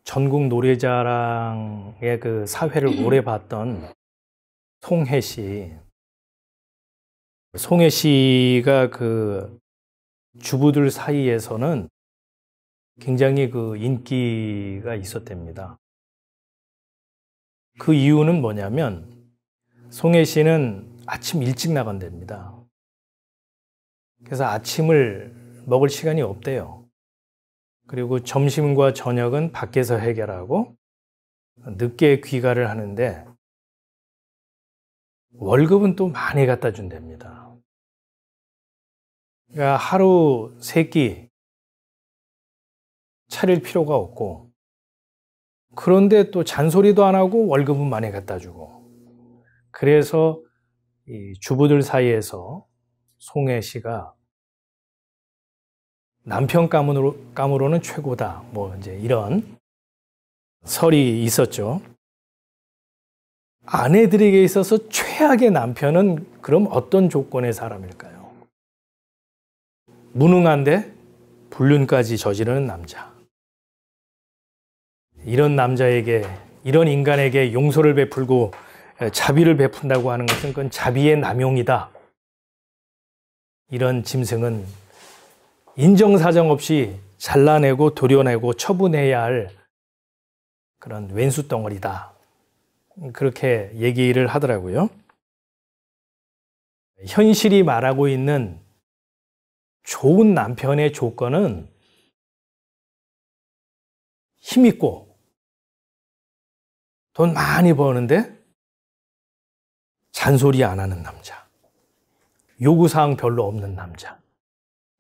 전국 노래자랑의 그 사회를 오래 봤던 송혜 씨. 송혜 씨가 그 주부들 사이에서는 굉장히 그 인기가 있었답니다. 그 이유는 뭐냐면 송혜 씨는 아침 일찍 나간답니다. 그래서 아침을 먹을 시간이 없대요. 그리고 점심과 저녁은 밖에서 해결하고 늦게 귀가를 하는데 월급은 또 많이 갖다 준답니다. 그러니까 하루 3끼 차릴 필요가 없고, 그런데 또 잔소리도 안 하고 월급은 많이 갖다 주고, 그래서 이 주부들 사이에서 송혜 씨가 남편 감으로는 최고다, 뭐 이제 이런 설이 있었죠. 아내들에게 있어서 최악의 남편은 그럼 어떤 조건의 사람일까요? 무능한데 불륜까지 저지르는 남자. 이런 남자에게, 이런 인간에게 용서를 베풀고 자비를 베푼다고 하는 것은 그건 자비의 남용이다. 이런 짐승은 인정사정 없이 잘라내고 도려내고 처분해야 할 그런 왼수 덩어리다. 그렇게 얘기를 하더라고요. 현실이 말하고 있는 좋은 남편의 조건은 힘있고 돈 많이 버는데 잔소리 안 하는 남자, 요구사항 별로 없는 남자.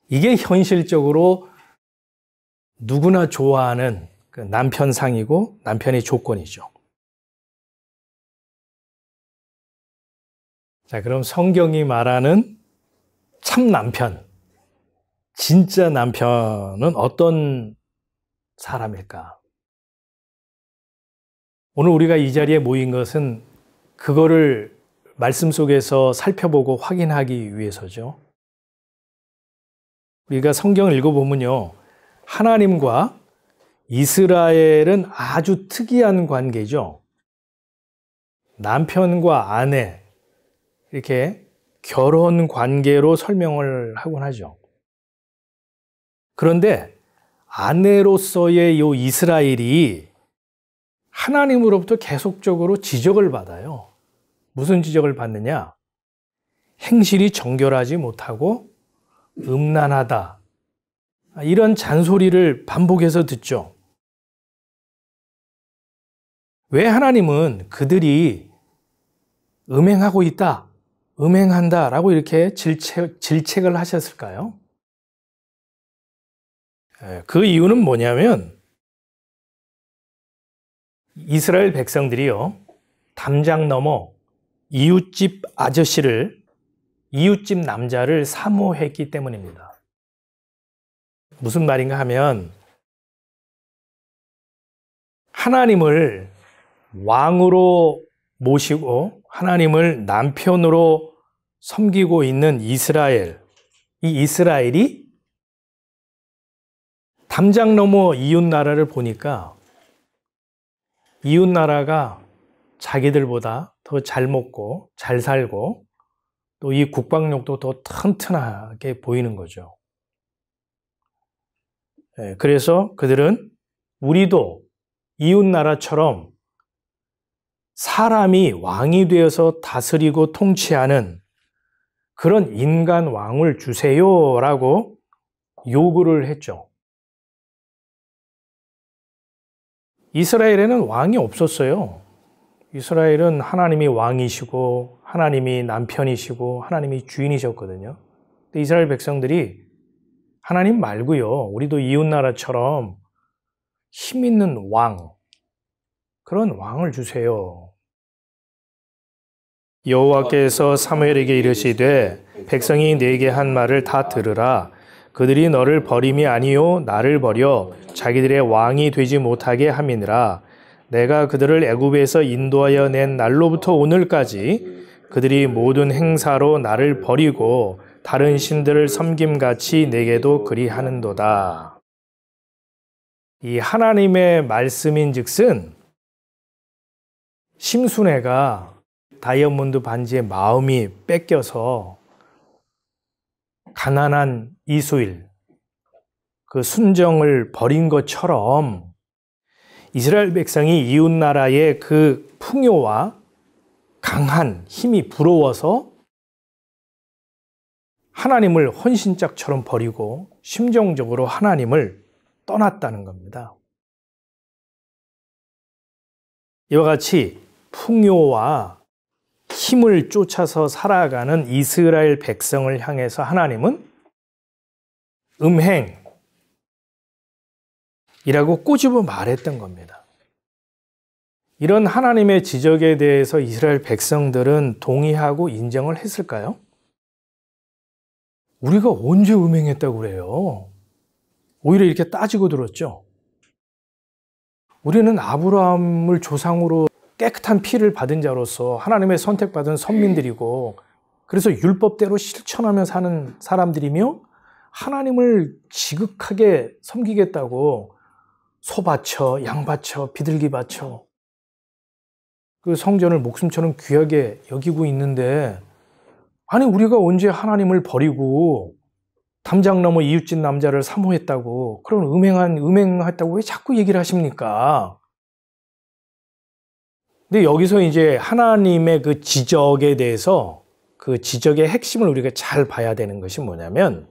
이게 현실적으로 누구나 좋아하는 그 남편상이고 남편의 조건이죠. 자, 그럼 성경이 말하는 참 남편, 진짜 남편은 어떤 사람일까? 오늘 우리가 이 자리에 모인 것은 그거를 말씀 속에서 살펴보고 확인하기 위해서죠. 우리가 성경을 읽어보면요, 하나님과 이스라엘은 아주 특이한 관계죠. 남편과 아내, 이렇게 결혼 관계로 설명을 하곤 하죠. 그런데 아내로서의 이 이스라엘이 하나님으로부터 계속적으로 지적을 받아요. 무슨 지적을 받느냐? 행실이 정결하지 못하고 음란하다. 이런 잔소리를 반복해서 듣죠. 왜 하나님은 그들이 음행하고 있다, 음행한다 라고 이렇게 질책을 하셨을까요? 그 이유는 뭐냐면 이스라엘 백성들이요, 담장 넘어 이웃집 아저씨를, 이웃집 남자를 사모했기 때문입니다. 무슨 말인가 하면 하나님을 왕으로 모시고 하나님을 남편으로 섬기고 있는 이스라엘, 이 이스라엘이 담장 넘어 이웃 나라를 보니까 이웃 나라가 자기들보다 더 잘 먹고 잘 살고 또 이 국방력도 더 튼튼하게 보이는 거죠. 그래서 그들은 우리도 이웃 나라처럼 사람이 왕이 되어서 다스리고 통치하는 그런 인간 왕을 주세요라고 요구를 했죠. 이스라엘에는 왕이 없었어요. 이스라엘은 하나님이 왕이시고 하나님이 남편이시고 하나님이 주인이셨거든요. 근데 이스라엘 백성들이 하나님 말고요, 우리도 이웃나라처럼 힘 있는 왕, 그런 왕을 주세요. 여호와께서 사무엘에게 이르시되 백성이 네게 한 말을 다 들으라. 그들이 너를 버림이 아니요 나를 버려 자기들의 왕이 되지 못하게 함이니라. 내가 그들을 애굽에서 인도하여 낸 날로부터 오늘까지 그들이 모든 행사로 나를 버리고 다른 신들을 섬김같이 내게도 그리하는도다. 이 하나님의 말씀인즉슨 심순애가 다이아몬드 반지의 마음이 뺏겨서 가난한 이스라엘 그 순정을 버린 것처럼 이스라엘 백성이 이웃 나라의 그 풍요와 강한 힘이 부러워서 하나님을 헌신짝처럼 버리고 심정적으로 하나님을 떠났다는 겁니다. 이와 같이 풍요와 힘을 쫓아서 살아가는 이스라엘 백성을 향해서 하나님은 음행이라고 꼬집어 말했던 겁니다. 이런 하나님의 지적에 대해서 이스라엘 백성들은 동의하고 인정을 했을까요? 우리가 언제 음행했다고 그래요? 오히려 이렇게 따지고 들었죠. 우리는 아브라함을 조상으로 깨끗한 피를 받은 자로서 하나님의 선택받은 선민들이고 그래서 율법대로 실천하며 사는 사람들이며 하나님을 지극하게 섬기겠다고 소 바쳐, 양 바쳐, 비둘기 바쳐 그 성전을 목숨처럼 귀하게 여기고 있는데 아니 우리가 언제 하나님을 버리고 담장 넘어 이웃집 남자를 사모했다고 그런 음행했다고 왜 자꾸 얘기를 하십니까? 근데 여기서 이제 하나님의 그 지적에 대해서 그 지적의 핵심을 우리가 잘 봐야 되는 것이 뭐냐면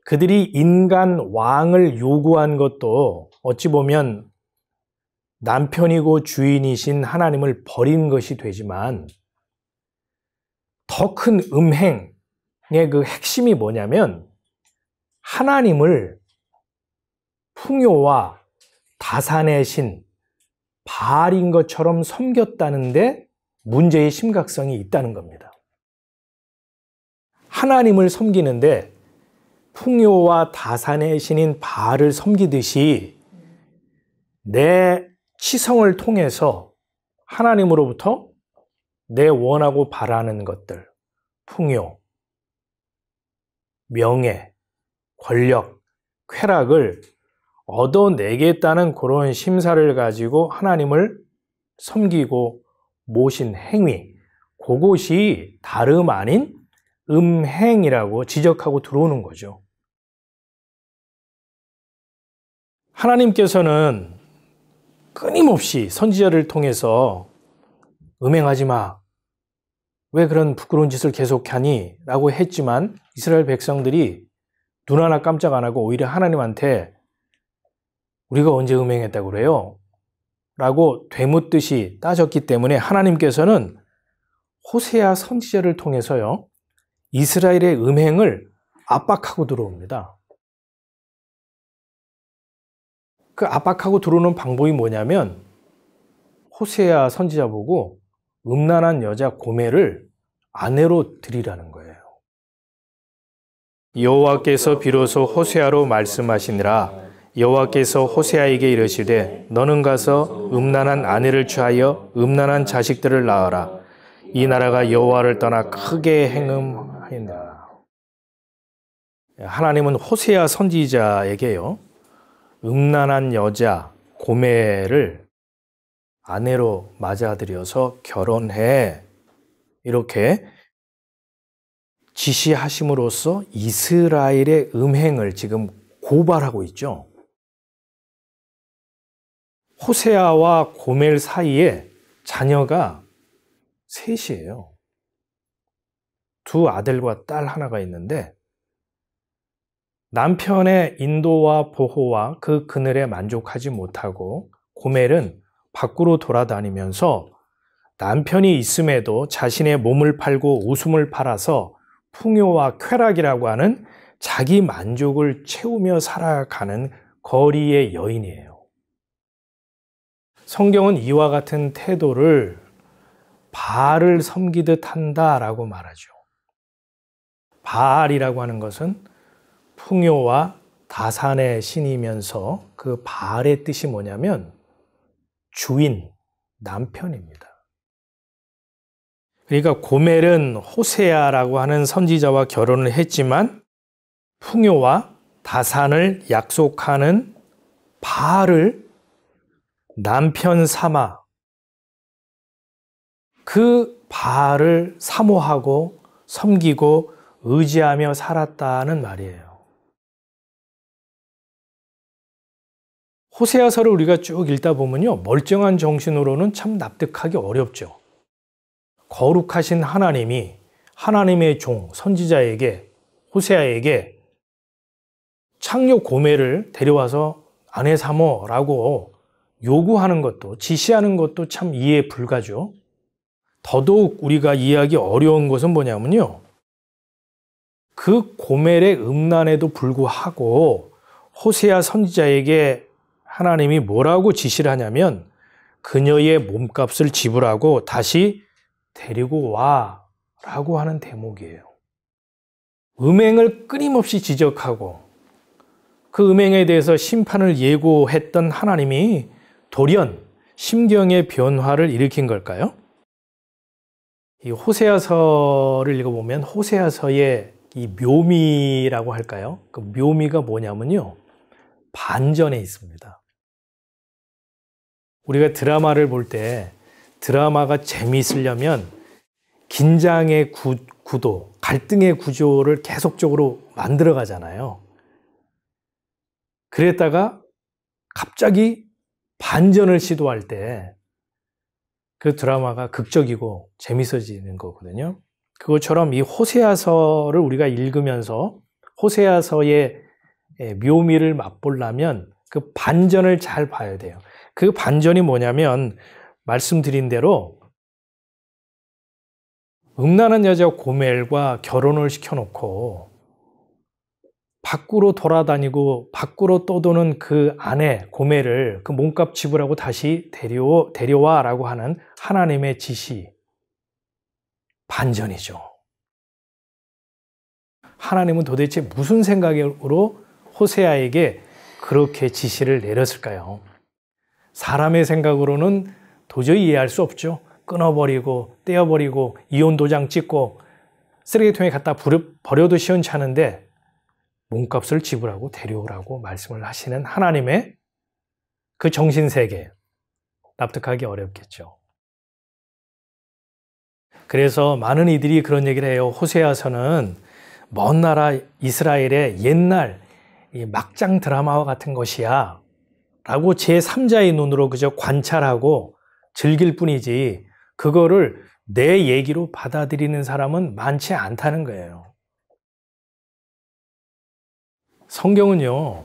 그들이 인간 왕을 요구한 것도 어찌 보면 남편이고 주인이신 하나님을 버린 것이 되지만 더 큰 음행의 그 핵심이 뭐냐면 하나님을 풍요와 다산의 신 바알인 것처럼 섬겼다는데 문제의 심각성이 있다는 겁니다. 하나님을 섬기는데 풍요와 다산의 신인 바알을 섬기듯이 내 치성을 통해서 하나님으로부터 내 원하고 바라는 것들, 풍요, 명예, 권력, 쾌락을 얻어내겠다는 그런 심사를 가지고 하나님을 섬기고 모신 행위, 그것이 다름 아닌 음행이라고 지적하고 들어오는 거죠. 하나님께서는 끊임없이 선지자를 통해서 음행하지 마. 왜 그런 부끄러운 짓을 계속하니? 라고 했지만 이스라엘 백성들이 눈 하나 깜짝 안 하고 오히려 하나님한테 우리가 언제 음행했다고 그래요? 라고 되묻듯이 따졌기 때문에 하나님께서는 호세아 선지자를 통해서요 이스라엘의 음행을 압박하고 들어옵니다. 그 압박하고 들어오는 방법이 뭐냐면 호세아 선지자 보고 음란한 여자 고멜을 아내로 드리라는 거예요. 여호와께서 비로소 호세아로 말씀하시니라. 여호와께서 호세아에게 이르시되 너는 가서 음란한 아내를 취하여 음란한 자식들을 낳아라. 이 나라가 여호와를 떠나 크게 행음하였느니라. 하나님은 호세아 선지자에게요 음란한 여자 고멜을 아내로 맞아들여서 결혼해 이렇게 지시하심으로써 이스라엘의 음행을 지금 고발하고 있죠. 호세아와 고멜 사이에 자녀가 셋이에요. 두 아들과 딸 하나가 있는데 남편의 인도와 보호와 그 그늘에 만족하지 못하고 고멜은 밖으로 돌아다니면서 남편이 있음에도 자신의 몸을 팔고 웃음을 팔아서 풍요와 쾌락이라고 하는 자기 만족을 채우며 살아가는 거리의 여인이에요. 성경은 이와 같은 태도를 바알을 섬기듯 한다라고 말하죠. 바알이라고 하는 것은 풍요와 다산의 신이면서 그 바알의 뜻이 뭐냐면 주인, 남편입니다. 그러니까 고멜은 호세아라고 하는 선지자와 결혼을 했지만 풍요와 다산을 약속하는 바알을 남편 삼아 그 바알을 사모하고 섬기고 의지하며 살았다는 말이에요. 호세아서를 우리가 쭉 읽다 보면요, 멀쩡한 정신으로는 참 납득하기 어렵죠. 거룩하신 하나님이 하나님의 종 선지자에게, 호세아에게 창녀 고멜을 데려와서 아내 삼어라고 요구하는 것도, 지시하는 것도 참 이해 불가죠. 더더욱 우리가 이해하기 어려운 것은 뭐냐면요, 그 고멜의 음란에도 불구하고 호세아 선지자에게 하나님이 뭐라고 지시를 하냐면 그녀의 몸값을 지불하고 다시 데리고 와라고 하는 대목이에요. 음행을 끊임없이 지적하고 그 음행에 대해서 심판을 예고했던 하나님이 돌연 심경의 변화를 일으킨 걸까요? 이 호세아서를 읽어보면 호세아서의 이 묘미라고 할까요? 그 묘미가 뭐냐면요, 반전에 있습니다. 우리가 드라마를 볼 때 드라마가 재미있으려면 긴장의 구도, 갈등의 구조를 계속적으로 만들어 가잖아요. 그랬다가 갑자기 반전을 시도할 때 그 드라마가 극적이고 재밌어지는 거거든요. 그것처럼 이 호세아서를 우리가 읽으면서 호세아서의 묘미를 맛보려면 그 반전을 잘 봐야 돼요. 그 반전이 뭐냐면 말씀드린 대로 음란한 여자 고멜과 결혼을 시켜놓고 밖으로 돌아다니고 밖으로 떠도는 그 아내 고멜을 그 몸값 지불하고 다시 데려와라고 하는 하나님의 지시, 반전이죠. 하나님은 도대체 무슨 생각으로 호세아에게 그렇게 지시를 내렸을까요? 사람의 생각으로는 도저히 이해할 수 없죠. 끊어버리고 떼어버리고 이혼 도장 찍고 쓰레기통에 갖다 버려도 시원찮은데 몸값을 지불하고 데려오라고 말씀을 하시는 하나님의 그 정신세계, 납득하기 어렵겠죠. 그래서 많은 이들이 그런 얘기를 해요. 호세아서는 먼 나라 이스라엘의 옛날 막장 드라마와 같은 것이야 라고 제3자의 눈으로 그저 관찰하고 즐길 뿐이지 그거를 내 얘기로 받아들이는 사람은 많지 않다는 거예요. 성경은요,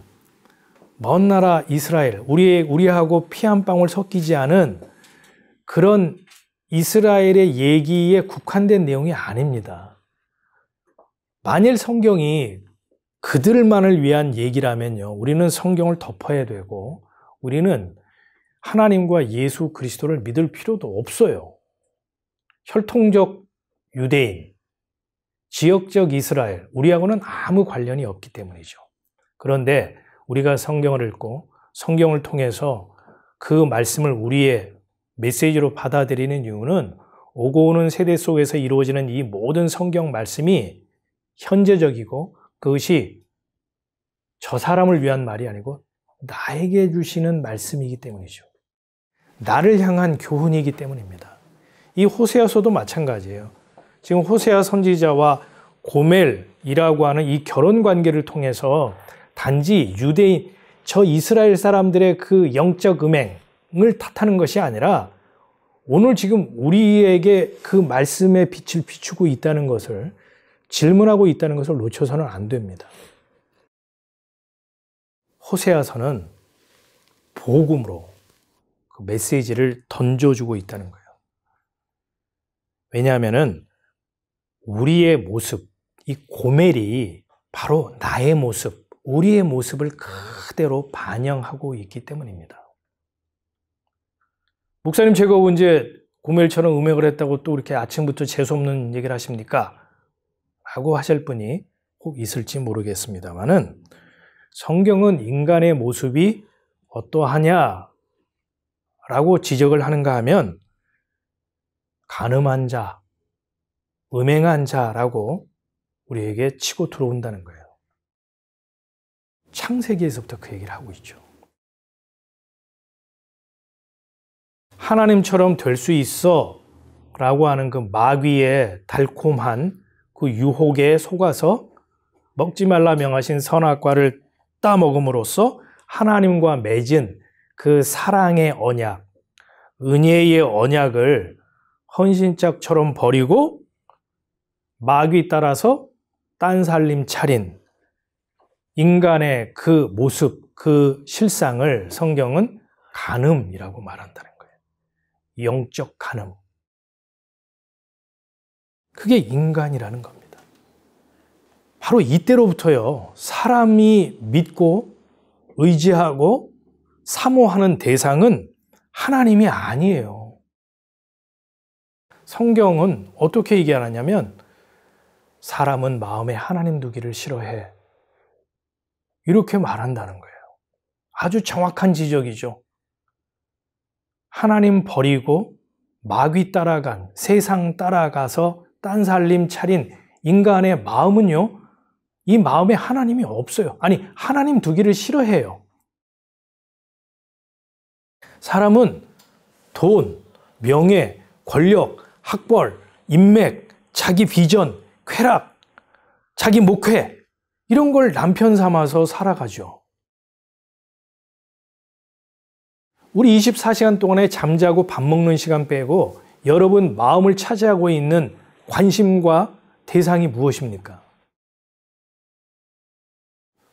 먼 나라 이스라엘, 우리하고 피 한 방울 섞이지 않은 그런 이스라엘의 얘기에 국한된 내용이 아닙니다. 만일 성경이 그들만을 위한 얘기라면요, 우리는 성경을 덮어야 되고 우리는 하나님과 예수 그리스도를 믿을 필요도 없어요. 혈통적 유대인, 지역적 이스라엘, 우리하고는 아무 관련이 없기 때문이죠. 그런데 우리가 성경을 읽고 성경을 통해서 그 말씀을 우리의 메시지로 받아들이는 이유는 오고 오는 세대 속에서 이루어지는 이 모든 성경 말씀이 현재적이고 그것이 저 사람을 위한 말이 아니고 나에게 주시는 말씀이기 때문이죠. 나를 향한 교훈이기 때문입니다. 이 호세아서도 마찬가지예요. 지금 호세아 선지자와 고멜이라고 하는 이 결혼 관계를 통해서 단지 유대인, 저 이스라엘 사람들의 그 영적 음행을 탓하는 것이 아니라 오늘 지금 우리에게 그 말씀의 빛을 비추고 있다는 것을, 질문하고 있다는 것을 놓쳐서는 안 됩니다. 호세아서는 복음으로 그 메시지를 던져주고 있다는 거예요. 왜냐하면은 우리의 모습, 이 고멜이 바로 나의 모습, 우리의 모습을 그대로 반영하고 있기 때문입니다. 목사님, 제가 언제 고멜처럼 음행을 했다고 또 이렇게 아침부터 재수없는 얘기를 하십니까? 라고 하실 분이 혹 있을지 모르겠습니다만은 성경은 인간의 모습이 어떠하냐 라고 지적을 하는가 하면 간음한 자, 음행한 자라고 우리에게 치고 들어온다는 거예요. 창세기에서부터 그 얘기를 하고 있죠. 하나님처럼 될 수 있어 라고 하는 그 마귀의 달콤한 그 유혹에 속아서 먹지 말라 명하신 선악과를 따먹음으로써 하나님과 맺은 그 사랑의 언약, 은혜의 언약을 헌신짝처럼 버리고 마귀 따라서 딴살림 차린 인간의 그 모습, 그 실상을 성경은 간음이라고 말한다는 거예요. 영적 간음. 그게 인간이라는 겁니다. 바로 이때로부터요, 사람이 믿고 의지하고 사모하는 대상은 하나님이 아니에요. 성경은 어떻게 얘기하냐면 사람은 마음에 하나님 두기를 싫어해. 이렇게 말한다는 거예요. 아주 정확한 지적이죠. 하나님 버리고 마귀 따라간, 세상 따라가서 딴살림 차린 인간의 마음은요, 이 마음에 하나님이 없어요. 아니, 하나님 두기를 싫어해요. 사람은 돈, 명예, 권력, 학벌, 인맥, 자기 비전, 쾌락, 자기 목회, 이런 걸 남편 삼아서 살아가죠. 우리 24시간 동안에 잠자고 밥 먹는 시간 빼고 여러분 마음을 차지하고 있는 관심과 대상이 무엇입니까?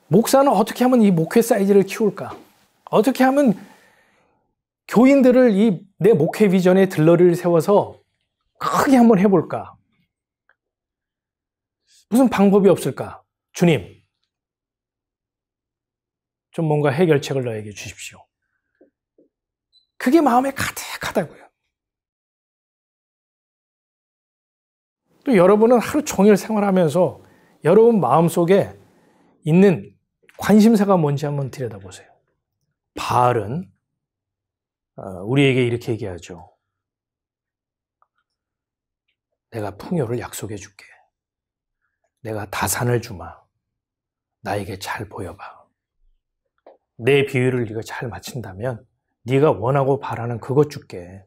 목사는 어떻게 하면 이 목회 사이즈를 키울까? 어떻게 하면 교인들을 내 목회 비전에 들러리를 세워서 크게 한번 해볼까? 무슨 방법이 없을까? 주님, 좀 뭔가 해결책을 너에게 주십시오. 그게 마음에 가득하다고요. 또 여러분은 하루 종일 생활하면서 여러분 마음속에 있는 관심사가 뭔지 한번 들여다보세요. 바알은 우리에게 이렇게 얘기하죠. 내가 풍요를 약속해 줄게. 내가 다산을 주마. 나에게 잘 보여봐. 내 비유를 네가 잘 맞춘다면 네가 원하고 바라는 그것 줄게.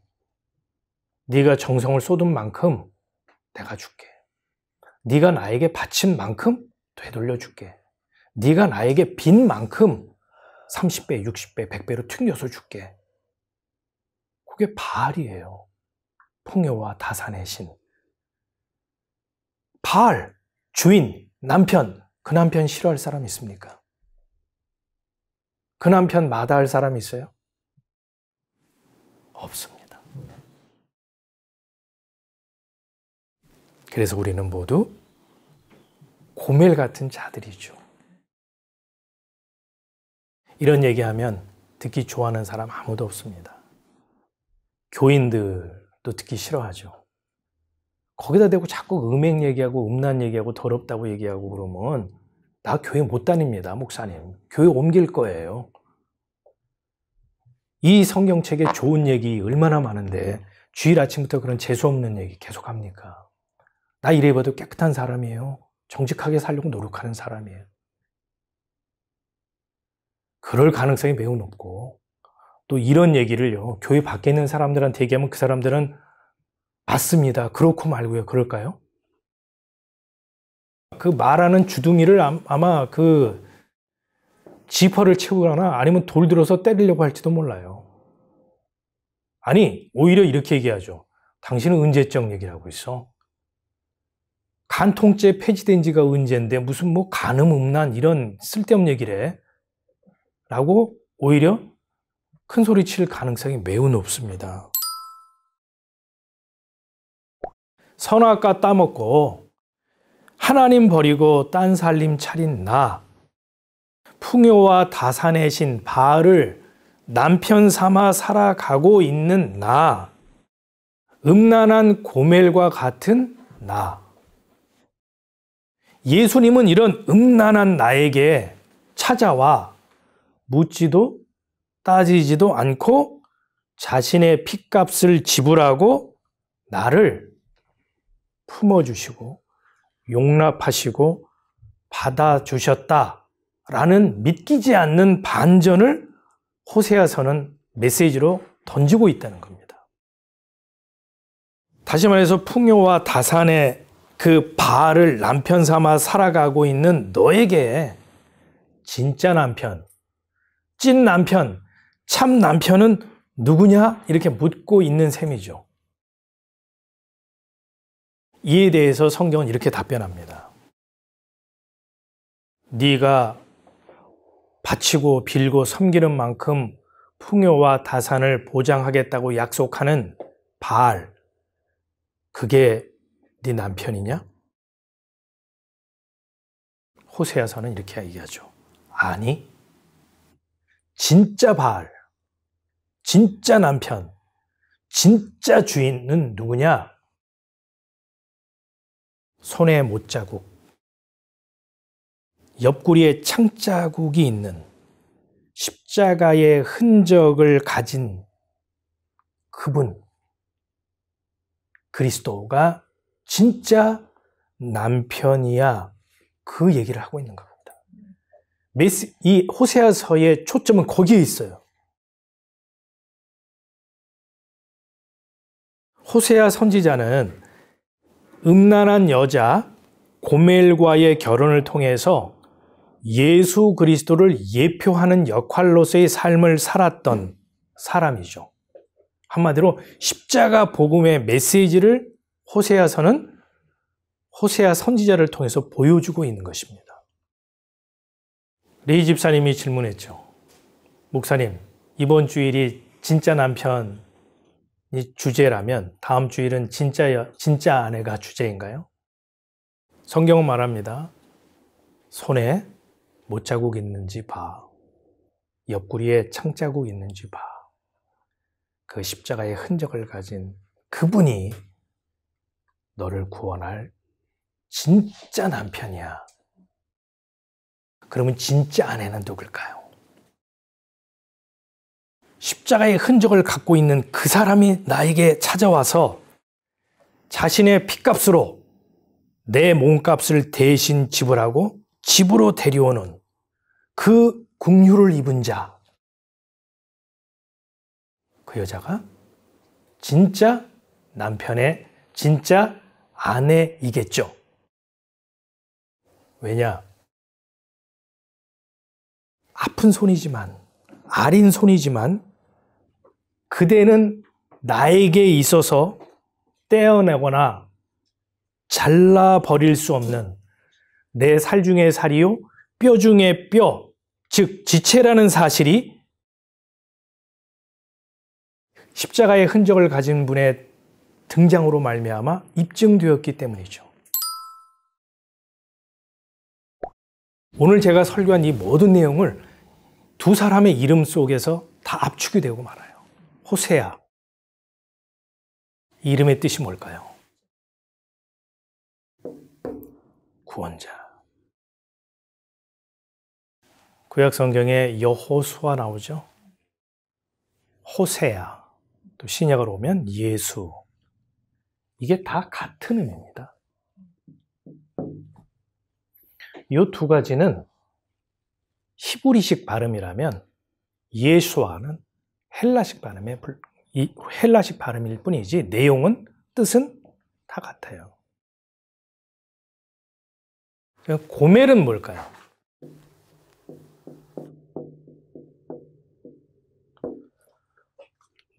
네가 정성을 쏟은 만큼 내가 줄게. 네가 나에게 바친 만큼 되돌려 줄게. 네가 나에게 빈 만큼 30배, 60배, 100배로 튕겨서 줄게. 그게 바알이에요. 풍요와 다산의 신. 바알, 주인, 남편, 그 남편 싫어할 사람 있습니까? 그 남편 마다할 사람 있어요? 없습니다. 그래서 우리는 모두 고멜 같은 자들이죠. 이런 얘기하면 듣기 좋아하는 사람 아무도 없습니다. 교인들도 듣기 싫어하죠. 거기다 대고 자꾸 음행 얘기하고 음란 얘기하고 더럽다고 얘기하고 그러면 나 교회 못 다닙니다, 목사님. 교회 옮길 거예요. 이 성경책에 좋은 얘기 얼마나 많은데 주일 아침부터 그런 재수없는 얘기 계속 합니까? 나 이래봐도 깨끗한 사람이에요. 정직하게 살려고 노력하는 사람이에요. 그럴 가능성이 매우 높고 또 이런 얘기를요, 교회 밖에 있는 사람들한테 얘기하면 그 사람들은 맞습니다. 그렇고 말고요. 그럴까요? 그 말하는 주둥이를 아마 그 지퍼를 채우거나 아니면 돌 들어서 때리려고 할지도 몰라요. 아니, 오히려 이렇게 얘기하죠. 당신은 언제적 얘기를 하고 있어? 간통죄 폐지된 지가 언젠데 무슨 뭐 간음, 음란 이런 쓸데없는 얘기를 해? 라고 오히려 큰 소리 칠 가능성이 매우 높습니다. 선악과 따먹고 하나님 버리고 딴 살림 차린 나, 풍요와 다산의 신 바알을 남편 삼아 살아가고 있는 나, 음란한 고멜과 같은 나. 예수님은 이런 음란한 나에게 찾아와 묻지도 따지지도 않고 자신의 핏값을 지불하고 나를 품어주시고 용납하시고 받아주셨다라는 믿기지 않는 반전을 호세아서는 메시지로 던지고 있다는 겁니다. 다시 말해서 풍요와 다산의 그 바알을 남편 삼아 살아가고 있는 너에게 진짜 남편, 찐 남편, 참 남편은 누구냐? 이렇게 묻고 있는 셈이죠. 이에 대해서 성경은 이렇게 답변합니다. 네가 바치고 빌고 섬기는 만큼 풍요와 다산을 보장하겠다고 약속하는 바알, 그게 네 남편이냐? 호세아서는 이렇게 얘기하죠. 아니, 진짜 바알, 진짜 남편, 진짜 주인은 누구냐? 손에 못자국, 옆구리에 창자국이 있는 십자가의 흔적을 가진 그분, 그리스도가 진짜 남편이야. 그 얘기를 하고 있는 겁니다. 이 호세아서의 초점은 거기에 있어요. 호세아 선지자는 음란한 여자 고멜과의 결혼을 통해서 예수 그리스도를 예표하는 역할로서의 삶을 살았던 사람이죠. 한마디로 십자가 복음의 메시지를 호세아서는 호세아 선지자를 통해서 보여주고 있는 것입니다. 레이 집사님이 질문했죠. 목사님, 이번 주일이 진짜 남편이 주제라면 다음 주일은 진짜 아내가 주제인가요? 성경은 말합니다. 손에 못자국 있는지 봐. 옆구리에 창자국 있는지 봐. 그 십자가의 흔적을 가진 그분이 너를 구원할 진짜 남편이야. 그러면 진짜 아내는 누굴까요? 십자가의 흔적을 갖고 있는 그 사람이 나에게 찾아와서 자신의 핏값으로 내 몸값을 대신 지불하고 집으로 데려오는 그 긍휼을 입은 자, 그 여자가 진짜 남편의 진짜 아내이겠죠. 왜냐? 아픈 손이지만, 아린 손이지만 그대는 나에게 있어서 떼어내거나 잘라버릴 수 없는 내 살 중에 살이요 뼈 중에 뼈, 즉 지체라는 사실이 십자가의 흔적을 가진 분의 등장으로 말미암아 입증되었기 때문이죠. 오늘 제가 설교한 이 모든 내용을 두 사람의 이름 속에서 다 압축이 되고 말아요. 호세아, 이 이름의 뜻이 뭘까요? 구원자. 구약 성경에 여호수아 나오죠. 호세아, 또 신약으로 오면 예수. 이게 다 같은 의미입니다. 이 두 가지는 히브리식 발음이라면 예수아는 헬라식 발음일 뿐이지 내용은 뜻은 다 같아요. 고멜은 뭘까요?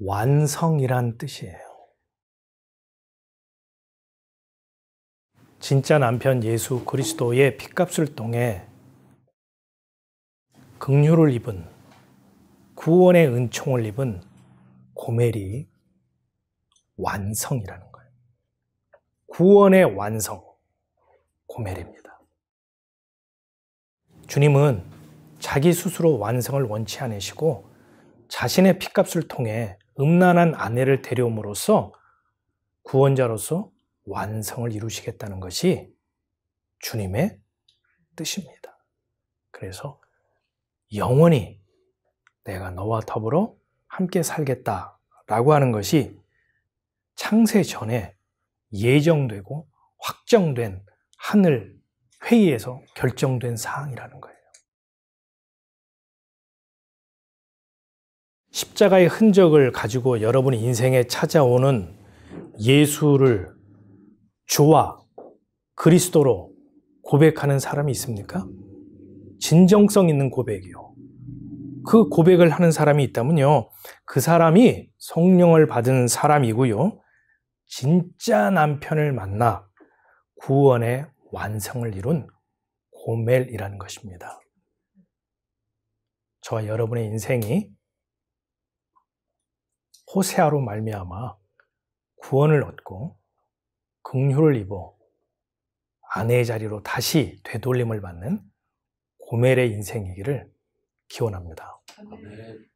완성이란 뜻이에요. 진짜 남편 예수 그리스도의 핏값을 통해 긍휼을 입은 구원의 은총을 입은 고멜이 완성이라는 거예요. 구원의 완성, 고멜입니다. 주님은 자기 스스로 완성을 원치 않으시고 자신의 핏값을 통해 음란한 아내를 데려옴으로써 구원자로서 완성을 이루시겠다는 것이 주님의 뜻입니다. 그래서 영원히 내가 너와 더불어 함께 살겠다라고 하는 것이 창세 전에 예정되고 확정된 하늘 회의에서 결정된 사항이라는 거예요. 십자가의 흔적을 가지고 여러분의 인생에 찾아오는 예수를 주와 그리스도로 고백하는 사람이 있습니까? 진정성 있는 고백이요. 그 고백을 하는 사람이 있다면요, 그 사람이 성령을 받은 사람이고요, 진짜 남편을 만나 구원의 완성을 이룬 고멜이라는 것입니다. 저와 여러분의 인생이 호세아로 말미암아 구원을 얻고 긍휼을 입어 아내의 자리로 다시 되돌림을 받는 고멜의 인생이기를 기원합니다. 아멘.